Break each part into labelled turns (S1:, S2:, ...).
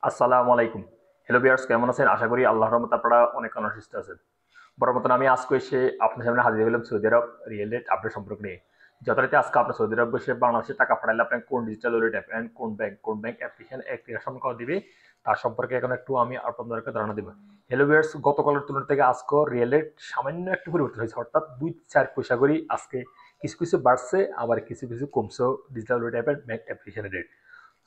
S1: আসসালামু আলাইকুম। Hello viewers, কেমন আছেন? আশা করি আল্লাহর রহমতে আপনারা অনেক সুস্থ আছেন। বরাবর মতন আমি আজকে এসে আপনার সামনে হাজির হলাম সৌদি আরব রিয়েল রেট আপডেট সম্পর্ক নিয়ে। যথারীতি আজকে আপনার সৌদি আরব বসে বাংলাদেশে টাকা পাঠালে আপনার কোন ডিজিটাল ওয়ালেট অ্যাপ এন্ড কোন ব্যাংক অ্যাপ্লিকেশন অ্যাক্টিভেশন করা দিবে তার সম্পর্কে এখন একটু আমি আপনাদেরকে ধারণা দেব। হ্যালো ভিউয়ার্স, গতকালের তুলনা থেকে আজকে রিয়েল রেট সামান্য একটু পরিবর্তন হয়েছে, অর্থাৎ 2-4 পয়সা করে আজকে কিছু কিছু বাড়ছে, আবার কিছু কিছু কমছে digital wallet app and bank অ্যাপ্লিকেশনের রেট।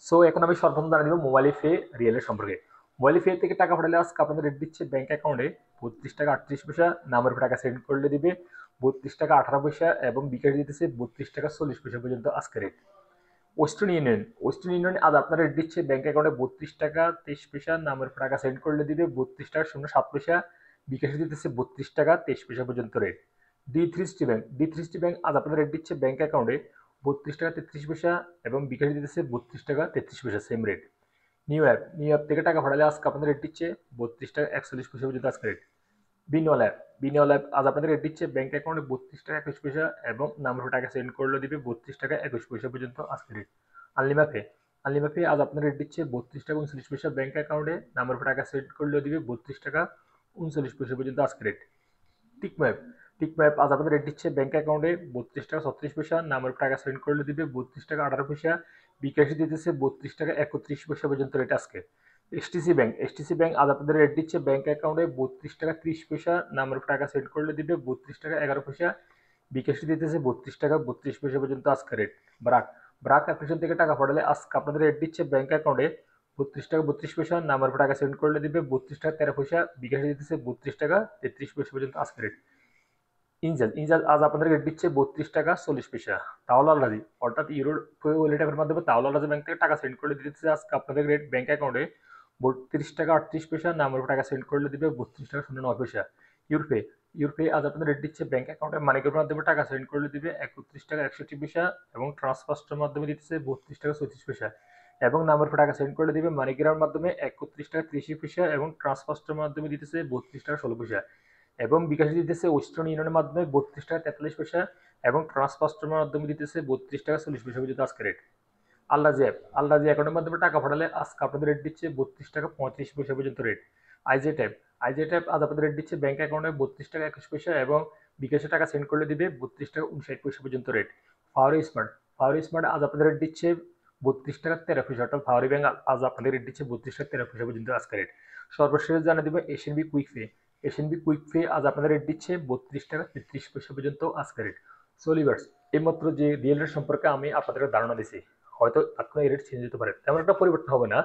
S1: সো এখন আমি সর্বপ্রথম জানিয়ে দিব মোবাইল ফে রিয়েলের সম্পর্কে। মোবাইল ফে থেকে টাকা পাঠালে আজকে আপনাদের রেট দিচ্ছে ব্যাংক অ্যাকাউন্টে 32 টাকা 38 পয়সা, নামের উপর টাকা সেন্ড করলে দিবে 32 টাকা 18 পয়সা, এবং বিকাশ দিতেছে 32 টাকা 40 পয়সা পর্যন্ত আজকে রেট। ওয়েস্টার্ন ইউনিয়ন আজ আপনার রেট দিচ্ছে ব্যাংক অ্যাকাউন্টে 32 টাকা 23 পয়সা, নামের উপর টাকা সেন্ড করলে দিবে 32 টাকা 07 পয়সা, বিকাশে দিতেছে 32 টাকা 23 পয়সা পর্যন্ত রেট। ডি3 ব্যাংক আজ আপনাদের রেট দিচ্ছে ব্যাংক অ্যাকাউন্টে 32 টাকা 33 পয়সা, এবং বিকাশ দিতেছে 32 টাকা 33 পয়সা, সেম রেট। নিউ অ্যাপ থেকে টাকা পাঠালে আজকে আপনাদের রেট দিচ্ছে 32 টাকা 41 পয়সা পর্যন্ত আজকে রেট। বিনিয়োগ অ্যাপ আজ আপনাদের রেট দিচ্ছে ব্যাংক অ্যাকাউন্টে 32 টাকা 21 পয়সা, এবং নাম্বার টাকা সেন্ড করলে দিবে 32 টাকা 21 পয়সা পর্যন্ত আজকে রেট। আনলিমাপে আজ আপনার রেট দিচ্ছে 32 টাকা 39 পয়সা ব্যাংক অ্যাকাউন্টে, নাম্বার টাকা সেন্ড করলে দিবে 32 টাকা 39 পয়সা পর্যন্ত আজকে রেট। টিকম্যাপ টিকম্যাপ আজ আপনাদের রেট দিচ্ছে ব্যাংক অ্যাকাউন্টে 32 টাকা 36 পয়সা, নামের টাকা সেন্ড করলে দিবে 32 টাকা 18 পয়সা, বিকাশে দিতেছে 32 টাকা 31 পয়সা পর্যন্ত রেট আজকে। এসটিসি ব্যাংক আজ আপনাদের রেট দিচ্ছে ব্যাংক অ্যাকাউন্টে 32 টাকা 30 পয়সা, নামের টাকা সেন্ড করলে দিবে 32 টাকা 11 পয়সা, বিকাশে দিতেছে 32 টাকা 32 পয়সা পর্যন্ত আজকে রেট। ব্রাক ব্রাক অ্যাপ্লিকেশন থেকে টাকা পাঠালে আজকে আপনাদের রেট দিচ্ছে ব্যাংক অ্যাকাউন্টে 32 টাকা 32 পয়সা, নাম্বার টাকা সেন্ড করলে দিবে 32 টাকা 13 পয়সা, বিকাশে দিতেছে 32 টাকা 33 পয়সা পর্যন্ত আজকে রেট। ইনজাল আজ আপনাদের রেট দিচ্ছে 32 টাকা 40 পয়সা। তাওলা আল্লাজি অর্থাৎ ইউরোর ওয়ালেট অ্যাপের মাধ্যমে তাওলা আল্লাজি ব্যাংক থেকে টাকা সেন্ড করলে দিচ্ছে আজকে আপনাদের রেট ব্যাংক অ্যাকাউন্টে 32 টাকা 38 পয়সা, নামের টাকা সেন্ড করলে দিবে 32 টাকা 09 পয়সা। ইউরপে ইউরপে আজ আপনাদের রেট দিচ্ছে ব্যাংক অ্যাকাউন্টে মানিকের মাধ্যমে টাকা সেন্ড করলে দিবে 31 টাকা 61 পয়সা, এবং ট্রান্সফার্স্টের মাধ্যমে দিচ্ছে 32 টাকা 34 পয়সা, এবং নামের টাকা সেন্ড করলে দিবে মানিকেরার মাধ্যমে 31 টাকা 83 পয়সা, এবং ট্রান্সফার্স্টের মাধ্যমে দিতেছে 32 টাকা 16 পয়সা, এবং বিকাশে দিতেছে ওয়েস্টার্ন ইউনিয়নের মাধ্যমে 32 টাকা 43 পয়সা, এবং ট্রান্সফার্স্টের মাধ্যমে দিতেছে 32 টাকা 40 পয়সা পর্যন্ত আজকে রেট। আল্লাজি অ্যাকাউন্টের মাধ্যমে টাকা পাঠালে আজকে আপনাদের রেট দিচ্ছে 32 টাকা 35 পয়সা পর্যন্ত রেট। আইজে ট্যাপ আজ আপনাদের রেট দিচ্ছে ব্যাংক অ্যাকাউন্টে 32 টাকা 21 পয়সা, এবং বিকাশে টাকা সেন্ড করলে দিবে 32 টাকা 59 পয়সা পর্যন্ত রেট। ফাওয়ারি স্মার্ট আজ আপনাদের রেট দিচ্ছে 32 টাকা 13 পয়সা, অর্থাৎ ফাওয়ারি ব্যাংক আজ আপনাদের রেট দিচ্ছে 32 টাকা 13 পয়সা পর্যন্ত আজকে রেট। সর্বশেষ জানিয়ে দিব এশিয়ানবি কুইক পে আজ আপনাদের রেট দিচ্ছে 32 টাকা 33 পয়সা পর্যন্ত আজকে রেট। সোলিভার্স এইমাত্র যে রিয়েল রেট সম্পর্কে আমি আপনাদের ধারণা দিছি, হয়তো এখন এই রেট চেঞ্জ হতে পারে, তেমন একটা পরিবর্তন হবে না।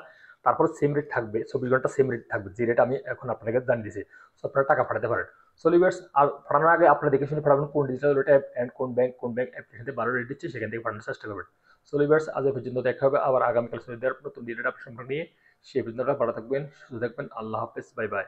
S1: তারপর সেম রেট থাকবে, 24 ঘন্টা সেম রেট থাকবে, যে রেট আমি এখন আপনাকে জানিয়ে দিয়েছি। সো আপনারা টাকা পাঠাতে পারেন। সোলিভার্স আর পাঠানোর আগে আপনারা দেখে শুনে পাঠাবেন কোন ডিজিটাল ওয়ালেট অ্যাপ এন্ড কোন ব্যাংক অ্যাপ্লিকেশন ভালো রেট দিচ্ছে, সেখান থেকে পাঠানোর চেষ্টা করবেন। সোলিভার্স আজ এ পর্যন্ত, দেখা হবে আবার আগামীকাল সৌদি আরব নতুন ডিজিটাল আপডেট সম্পর্কে নিয়ে। সেই পর্যন্ত ভালো থাকবেন, সুস্থ থাকবেন। আল্লাহ হাফেজ, বাই বাই।